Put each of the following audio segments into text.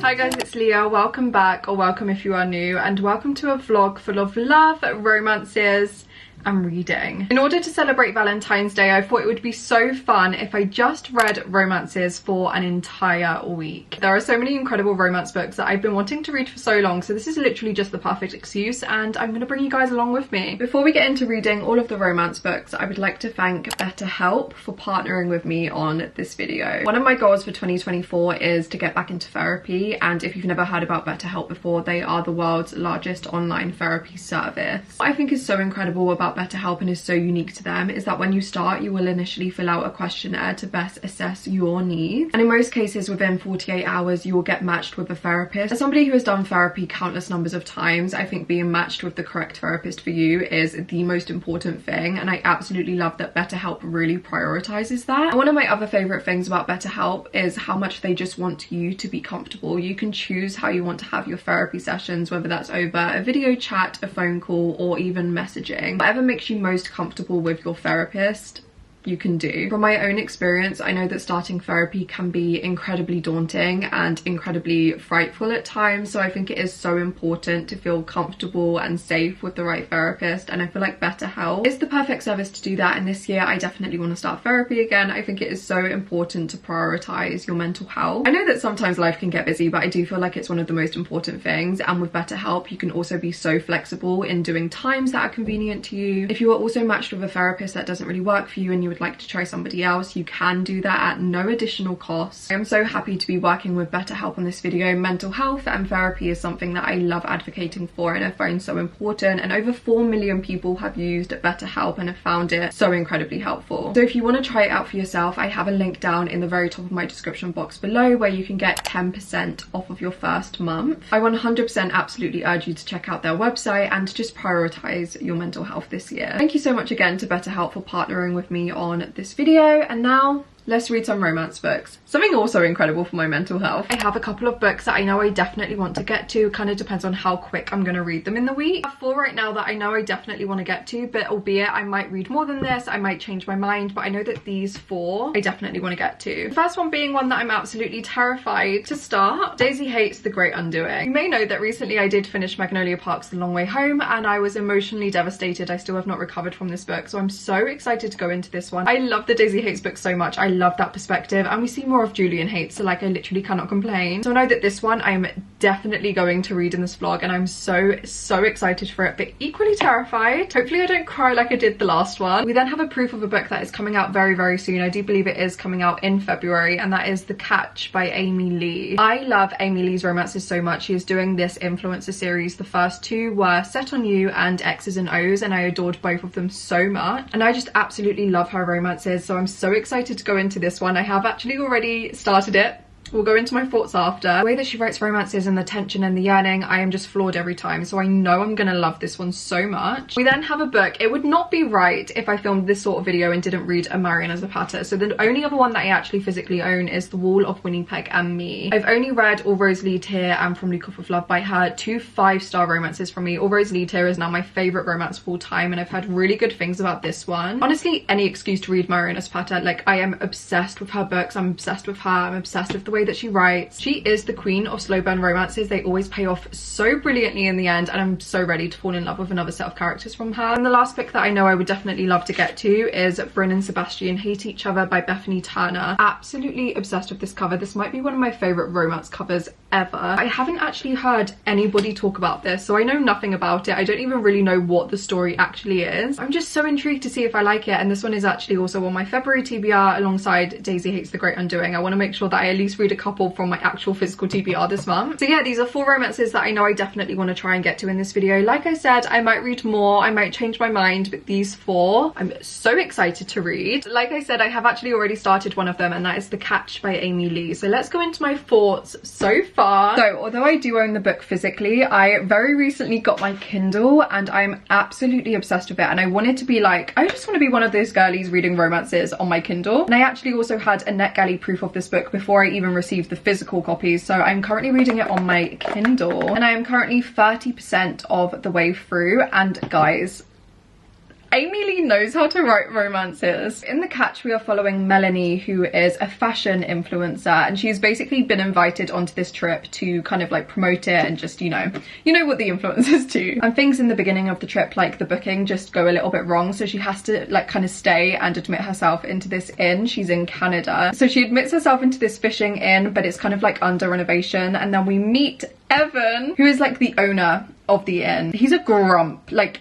Hi guys, it's Leah. Welcome back, or welcome if you are new, and welcome to a vlog full of love, romances and reading. In order to celebrate Valentine's Day, I thought it would be so fun if I just read romances for an entire week. There are so many incredible romance books that I've been wanting to read for so long, so this is literally just the perfect excuse, and I'm going to bring you guys along with me. Before we get into reading all of the romance books, I would like to thank BetterHelp for partnering with me on this video. One of my goals for 2024 is to get back into therapy, and if you've never heard about BetterHelp before, they are the world's largest online therapy service. What I think is so incredible about BetterHelp and is so unique to them is that when you start, you will initially fill out a questionnaire to best assess your needs, and in most cases within 48 hours you will get matched with a therapist. As somebody who has done therapy countless numbers of times, I think being matched with the correct therapist for you is the most important thing, and I absolutely love that BetterHelp really prioritizes that. And one of my other favorite things about BetterHelp is how much they just want you to be comfortable. You can choose how you want to have your therapy sessions, whether that's over a video chat, a phone call, or even messaging. Whatever makes you most comfortable with your therapist, you can do. From my own experience, I know that starting therapy can be incredibly daunting and incredibly frightful at times, so I think it is so important to feel comfortable and safe with the right therapist, and I feel like BetterHelp is the perfect service to do that. And this year I definitely want to start therapy again. I think it is so important to prioritize your mental health. I know that sometimes life can get busy, but I do feel like it's one of the most important things, and with BetterHelp you can also be so flexible in doing times that are convenient to you. If you are also matched with a therapist that doesn't really work for you and you would like to try somebody else, you can do that at no additional cost. I'm so happy to be working with BetterHelp on this video. Mental health and therapy is something that I love advocating for and I find so important, and over 4 million people have used BetterHelp and have found it so incredibly helpful. So if you want to try it out for yourself, I have a link down in the very top of my description box below where you can get 10% off of your first month. I 100% absolutely urge you to check out their website and to just prioritize your mental health this year. Thank you so much again to BetterHelp for partnering with me on this video, and now let's read some romance books. Something also incredible for my mental health. I have a couple of books that I know I definitely want to get to. Kind of depends on how quick I'm going to read them in the week. I have 4 right now that I know I definitely want to get to, but albeit I might read more than this, I might change my mind, but I know that these 4 I definitely want to get to. The first one being one that I'm absolutely terrified to start, Daisy Haites' The Great Undoing. You may know that recently I did finish Magnolia Park's The Long Way Home, and I was emotionally devastated. I still have not recovered from this book, so I'm so excited to go into this one. I love the Daisy Haites book so much. I love that perspective, and we see more of Julian Haites, so like I literally cannot complain. So I know that this one I am definitely going to read in this vlog, and I'm so excited for it, but equally terrified. Hopefully I don't cry like I did the last one. We then have a proof of a book that is coming out very soon. I do believe it is coming out in February, and that is The Catch by Amy Lee. I love Amy Lee's romances so much. She is doing this influencer series. The first 2 were Set on You and X's and O's, and I adored both of them so much, and I just absolutely love her romances, so I'm so excited to go into this one. I have actually already started it. We'll go into my thoughts after. The way that she writes romances and the tension and the yearning, I am just floored every time, so I know I'm gonna love this one so much. We then have a book. It would not be right if I filmed this sort of video and didn't read A Mariana Zapata, so the only other one that I actually physically own is The Wall of Winnipeg and Me. I've only read All Rose Lead Here and From Leak Off with Love by her, 2 5-star romances from me. All Rose Lead Here is now my favourite romance of all time, and I've heard really good things about this one. Honestly, any excuse to read Mariana Zapata. Like, I am obsessed with her books. I'm obsessed with her. I'm obsessed with the way that she writes. She is the queen of slow burn romances. They always pay off so brilliantly in the end, and I'm so ready to fall in love with another set of characters from her. And the last book that I know I would definitely love to get to is Bryn and Sebastian Hate Each Other by Bethany Turner. Absolutely obsessed with this cover. This might be one of my favorite romance covers ever. I haven't actually heard anybody talk about this, so I know nothing about it. I don't even really know what the story actually is. I'm just so intrigued to see if I like it, and this one is actually also on my February TBR alongside Daisy Haites' The Great Undoing. I want to make sure that I at least read a couple from my actual physical TBR this month. So yeah, these are 4 romances that I know I definitely want to try and get to in this video. Like I said, I might read more, I might change my mind, but these 4 I'm so excited to read. Like I said, I have actually already started one of them, and that is The Catch by Amy Lee. So let's go into my thoughts so far. So although I do own the book physically, I very recently got my Kindle, and I'm absolutely obsessed with it, and I wanted to be like, I just want to be one of those girlies reading romances on my Kindle. And I actually also had a NetGalley proof of this book before I even received the physical copies, so I'm currently reading it on my Kindle, and I am currently 30% of the way through, and guys, Amy Lee knows how to write romances. In The Catch, we are following Melanie, who is a fashion influencer, and she's basically been invited onto this trip to kind of like promote it and just, you know what the influencers do. And things in the beginning of the trip, like the booking, just go a little bit wrong, so she has to like kind of stay and admit herself into this inn. She's in Canada, so she admits herself into this fishing inn, but it's kind of like under renovation. And then we meet Evan, who is like the owner of the inn. He's a grump, like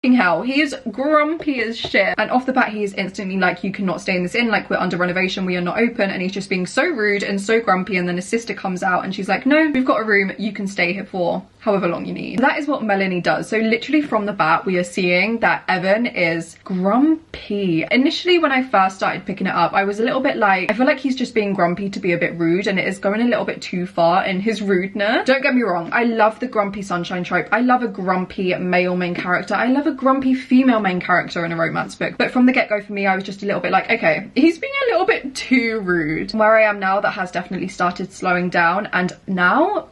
hell, he is grumpy as shit, and off the bat he is instantly like, you cannot stay in this inn, like we're under renovation, we are not open. And he's just being so rude and so grumpy. And then his sister comes out and she's like, no, we've got a room, you can stay here for however long you need. That is what Melanie does. So literally from the bat we are seeing that Evan is grumpy. Initially when I first started picking it up, I was a little bit like, I feel like he's just being grumpy to be a bit rude, and it is going a little bit too far in his rudeness. Don't get me wrong, I love the grumpy sunshine trope. I love a grumpy male main character. I love a grumpy female main character in a romance book. But from the get-go for me, I was just a little bit like, okay, he's being a little bit too rude. Where I am now, that has definitely started slowing down, and now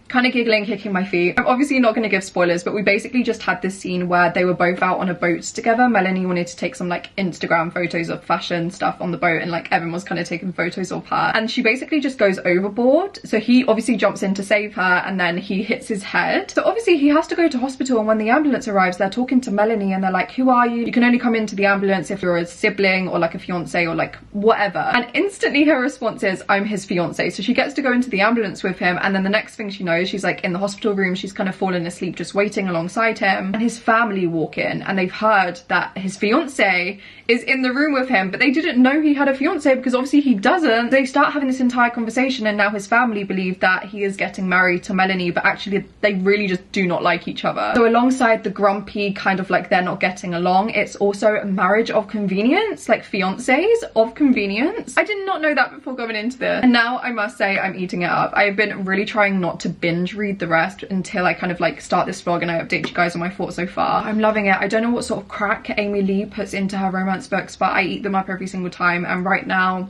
kind of giggling, kicking my feet. I'm obviously not going to give spoilers, but we basically just had this scene where they were both out on a boat together. Melanie wanted to take some like Instagram photos of fashion stuff on the boat, and like Evan was kind of taking photos of her, and she basically just goes overboard. So he obviously jumps in to save her, and then he hits his head. So obviously he has to go to hospital, and when the ambulance arrives, they're talking to Melanie and they're like, who are you? You can only come into the ambulance if you're a sibling or like a fiance or like whatever. And instantly her response is, I'm his fiance. So she gets to go into the ambulance with him, and then the next thing she knows, she's like in the hospital room. She's kind of fallen asleep just waiting alongside him, and his family walk in and they've heard that his fiance is in the room with him, but they didn't know he had a fiance because obviously he doesn't. They start having this entire conversation, and now his family believe that he is getting married to Melanie, but actually they really just do not like each other. So alongside the grumpy kind of like they're not getting along, it's also a marriage of convenience, like fiancés of convenience. I did not know that before going into this, and now I must say I'm eating it up. I've been really trying not to binge read the rest until I kind of like start this vlog and I update you guys on my thoughts so far. I'm loving it. I don't know what sort of crack Amy Lee puts into her romance books, but I eat them up every single time, and right now,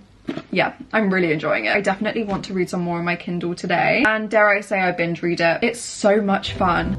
yeah, I'm really enjoying it. I definitely want to read some more on my Kindle today, and dare I say I binge read it. It's so much fun.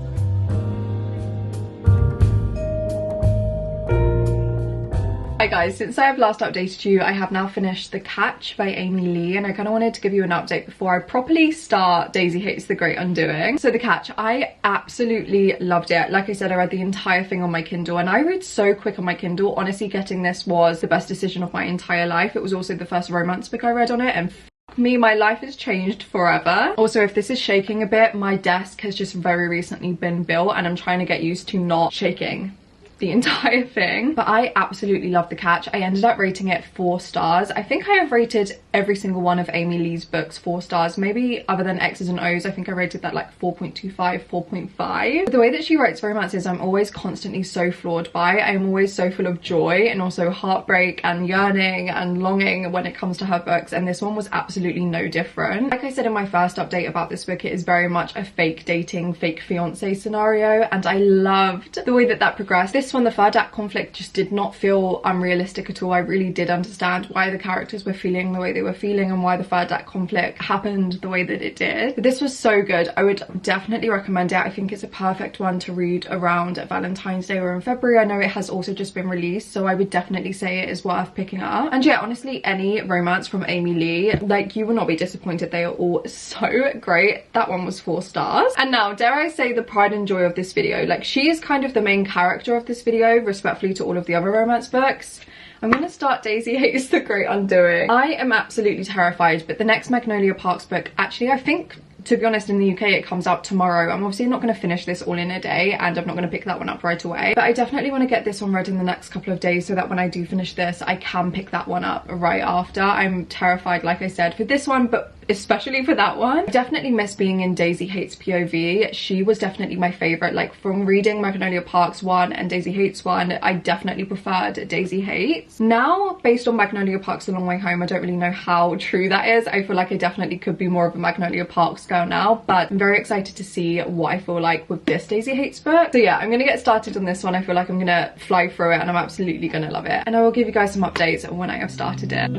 Hi guys, since I have last updated you, I have now finished The Catch by Amy Lee, and I kind of wanted to give you an update before I properly start Daisy Hates the Great Undoing. So The Catch, I absolutely loved it. Like I said, I read the entire thing on my Kindle, and I read so quick on my Kindle. Honestly, getting this was the best decision of my entire life. It was also the first romance book I read on it, and me, my life has changed forever. Also, if this is shaking a bit, my desk has just very recently been built, and I'm trying to get used to not shaking the entire thing. But I absolutely love The Catch. I ended up rating it 4 stars. I think I have rated every single one of Amy Lee's books 4 stars, maybe other than X's and O's. I think I rated that like 4.25, 4.5. The way that she writes romances, I'm always constantly so floored by. I'm always so full of joy and also heartbreak and yearning and longing when it comes to her books, and this one was absolutely no different. Like I said in my first update about this book, it is very much a fake dating, fake fiance scenario, and I loved the way that that progressed. This one, the third act conflict just did not feel unrealistic at all. I really did understand why the characters were feeling the way they were feeling and why the third act conflict happened the way that it did. But this was so good. I would definitely recommend it. I think it's a perfect one to read around Valentine's Day or in February. I know it has also just been released, so I would definitely say it is worth picking up. And yeah, honestly, any romance from Amy Lee, like, you will not be disappointed. They are all so great. That one was 4 stars. And now, dare I say, the pride and joy of this video, like, she is kind of the main character of this video, respectfully to all of the other romance books. I'm gonna start Daisy Hates the Great Undoing. I am absolutely terrified, but the next Magnolia Parks book, actually, I think, to be honest, in the UK it comes out tomorrow. I'm obviously not going to finish this all in a day, and I'm not going to pick that one up right away, but I definitely want to get this one read in the next couple of days so that when I do finish this, I can pick that one up right after. I'm terrified, like I said, for this one, but especially for that one. I definitely miss being in Daisy Hates POV. She was definitely my favorite. Like, from reading Magnolia Parks 1 and Daisy Hates 1, I definitely preferred Daisy Hates. Now, based on Magnolia Parks The Long Way Home, I don't really know how true that is. I feel like I definitely could be more of a Magnolia Parks girl now, but I'm very excited to see what I feel like with this Daisy Hates book. So yeah, I'm gonna get started on this one. I feel like I'm gonna fly through it, and I'm absolutely gonna love it, and I will give you guys some updates when I have started it.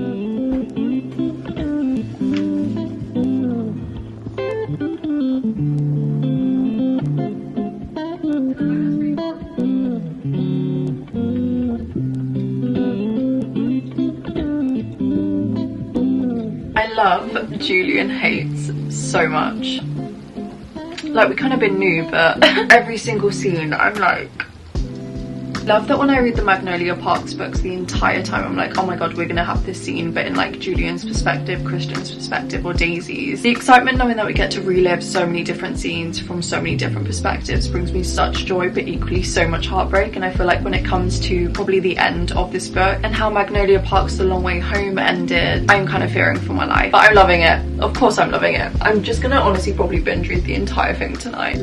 love Julian Haites so much. Like, we kind of been new, but every single scene I'm like, love that when I read the Magnolia Parks books, the entire time I'm like, oh my god, we're gonna have this scene, but in like Julian's perspective, Christian's perspective, or Daisy's. The excitement knowing that we get to relive so many different scenes from so many different perspectives brings me such joy, but equally so much heartbreak. And I feel like when it comes to probably the end of this book and how Magnolia Parks The Long Way Home ended, I'm kind of fearing for my life, but I'm loving it. Of course I'm loving it. I'm just gonna honestly probably binge read the entire thing tonight.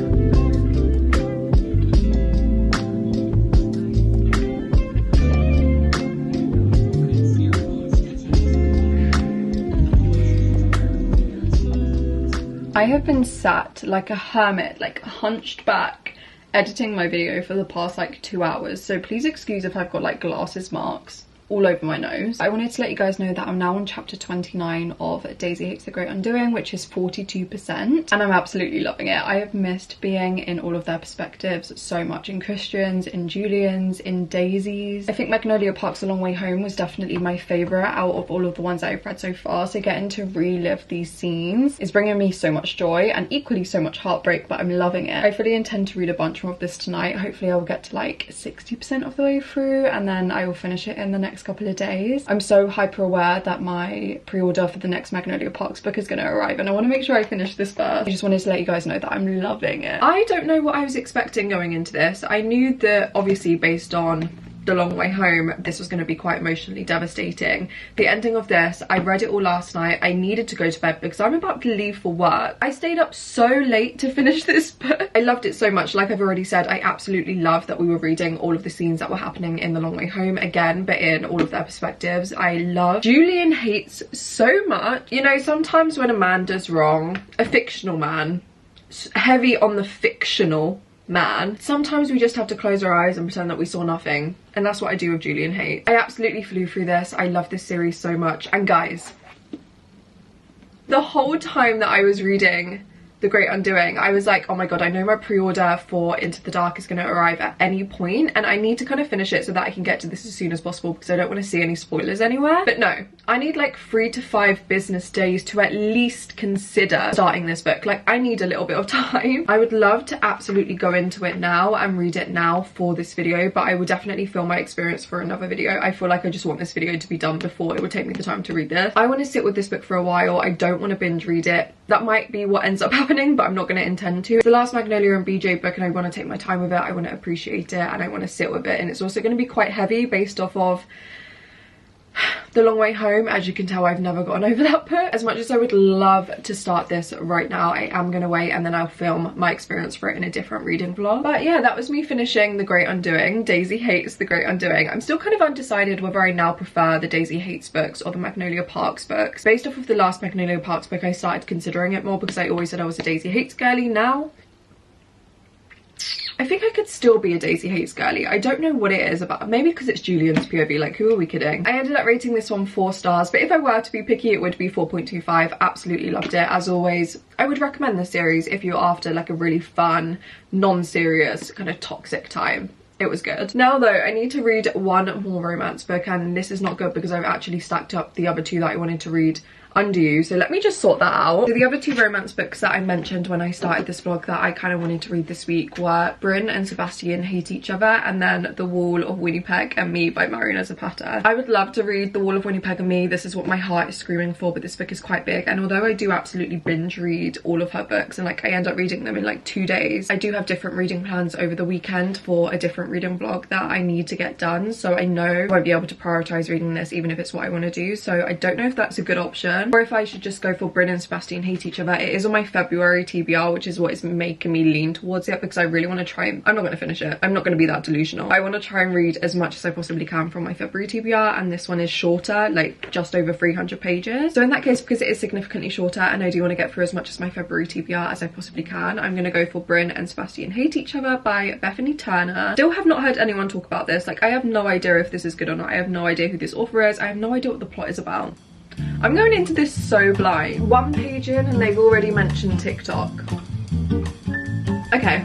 I have been sat like a hermit, like hunched back, editing my video for the past like 2 hours, so please excuse if I've got like glasses marks all over my nose. I wanted to let you guys know that I'm now on chapter 29 of Daisy Hates the Great Undoing, which is 42%, and I'm absolutely loving it. I have missed being in all of their perspectives so much, in Christian's, in Julian's, in Daisy's. I think Magnolia Parks A Long Way Home was definitely my favourite out of all of the ones that I've read so far, so getting to relive these scenes is bringing me so much joy and equally so much heartbreak, but I'm loving it. I fully intend to read a bunch more of this tonight. Hopefully I will get to like 60% of the way through, and then I will finish it in the next couple of days. I'm so hyper aware that my pre-order for the next Magnolia Parks book is going to arrive, and I want to make sure I finish this first. I just wanted to let you guys know that I'm loving it. I don't know what I was expecting going into this. I knew that obviously based on The Long Way Home, this was going to be quite emotionally devastating. The ending of this, I read it all last night. I needed to go to bed because I'm about to leave for work. I stayed up so late to finish this book. I loved it so much. Like I've already said, I absolutely love that we were reading all of the scenes that were happening in The Long Way Home again, but in all of their perspectives. I love Julian Haites so much. You know, sometimes when a man does wrong, a fictional man, heavy on the fictional man, sometimes we just have to close our eyes and pretend that we saw nothing, and that's what I do with Julian Haites. I absolutely flew through this. I love this series so much, and guys, the whole time that I was reading The Great Undoing, I was like, oh my god, I know my pre-order for Into the Dark is going to arrive at any point, and I need to kind of finish it so that I can get to this as soon as possible because I don't want to see any spoilers anywhere. But no, I need like 3 to 5 business days to at least consider starting this book. Like, I need a little bit of time. I would love to absolutely go into it now and read it now for this video, but I would definitely film my experience for another video. I feel like I just want this video to be done before it would take me the time to read this. I want to sit with this book for a while. I don't want to binge read it. That might be what ends up happening, but I'm not going to intend to. It's the last Magnolia and BJ book, and I want to take my time with it. I want to appreciate it, and I want to sit with it. And it's also going to be quite heavy based off of The Long Way Home. As you can tell, I've never gotten over that book. As much as I would love to start this right now, I am going to wait, and then I'll film my experience for it in a different reading vlog. But yeah, that was me finishing The Great Undoing. Daisy Hates The Great Undoing. I'm still kind of undecided whether I now prefer the Daisy Hates books or the Magnolia Parks books. Based off of the last Magnolia Parks book, I started considering it more because I always said I was a Daisy Hates girly. Now I think I could still be a Daisy Hates girly. I don't know what it is about. Maybe because it's Julian's POV, like who are we kidding? I ended up rating this one 4 stars, but if I were to be picky, it would be 4.25. Absolutely loved it. As always, I would recommend this series if you're after like a really fun, non-serious, kind of toxic time. It was good. Now though, I need to read one more romance book, and this is not good because I've actually stacked up the other 2 that I wanted to read under you, so let me just sort that out. So the other 2 romance books that I mentioned when I started this vlog that I kind of wanted to read this week were Bryn and Sebastian Hate Each Other, and then The Wall of Winnipeg and Me by Marina Zapata. I would love to read The Wall of Winnipeg and Me. This is what my heart is screaming for, but this book is quite big, and although I do absolutely binge read all of her books and like I end up reading them in like 2 days, I do have different reading plans over the weekend for a different reading vlog that I need to get done, so I know I won't be able to prioritize reading this even if it's what I want to do. So I don't know if that's a good option, or if I should just go for Bryn and Sebastian Hate Each Other. It is on my February TBR, which is what is making me lean towards it, because I really want to try and, I'm not going to finish it. I'm not going to be that delusional. I want to try and read as much as I possibly can from my February TBR, and this one is shorter, like just over 300 pages. So in that case, because it is significantly shorter and I do want to get through as much as my February TBR as I possibly can, I'm going to go for Bryn and Sebastian Hate Each Other by Bethany Turner. Still have not heard anyone talk about this. Like, I have no idea if this is good or not. I have no idea who this author is. I have no idea what the plot is about. I'm going into this so blind. 1 page in and they've already mentioned TikTok. Okay.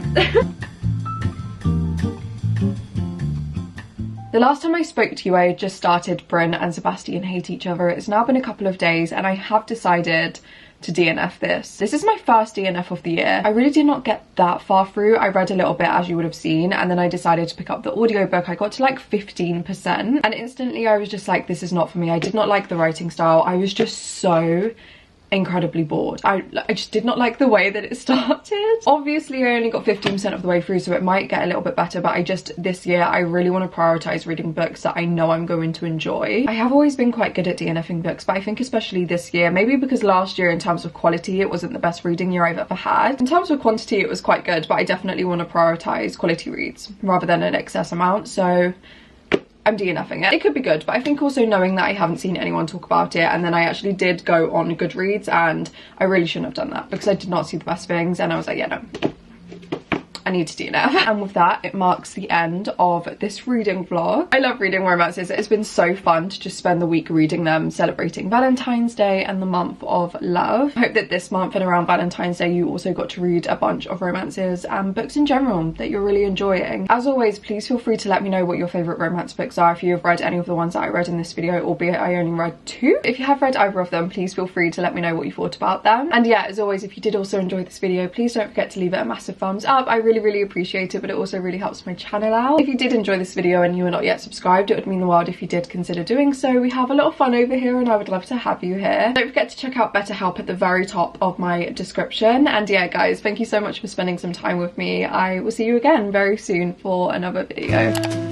The last time I spoke to you, I had just started Bryn and Sebastian Hate Each Other. It's now been a couple of days and I have decided to DNF this. This is my first DNF of the year. I really did not get that far through. I read a little bit, as you would have seen, and then I decided to pick up the audiobook. I got to like 15% and instantly I was just like, this is not for me. I did not like the writing style. I was just so incredibly bored. I just did not like the way that it started. Obviously I only got 15% of the way through, so it might get a little bit better, but this year I really want to prioritize reading books that I know I'm going to enjoy. I have always been quite good at DNFing books, but I think especially this year, maybe because last year in terms of quality it wasn't the best reading year I've ever had. In terms of quantity it was quite good, but I definitely want to prioritize quality reads rather than an excess amount, so I'm DNFing it. It could be good, but I think also knowing that I haven't seen anyone talk about it, and then I actually did go on Goodreads and I really shouldn't have done that because I did not see the best things and I was like, yeah, no, I need to DNF. And with that, it marks the end of this reading vlog. I love reading romances. It's been so fun to just spend the week reading them, celebrating Valentine's Day and the month of love. I hope that this month and around Valentine's Day you also got to read a bunch of romances and books in general that you're really enjoying. As always, please feel free to let me know what your favourite romance books are if you have read any of the ones that I read in this video, albeit I only read 2. If you have read either of them, please feel free to let me know what you thought about them. And yeah, as always, if you did also enjoy this video, please don't forget to leave it a massive thumbs up. I really appreciate it, but it also really helps my channel out. If you did enjoy this video and you are not yet subscribed, it would mean the world if you did consider doing so. We have a lot of fun over here and I would love to have you here. Don't forget to check out BetterHelp at the very top of my description. And yeah guys, thank you so much for spending some time with me. I will see you again very soon for another video.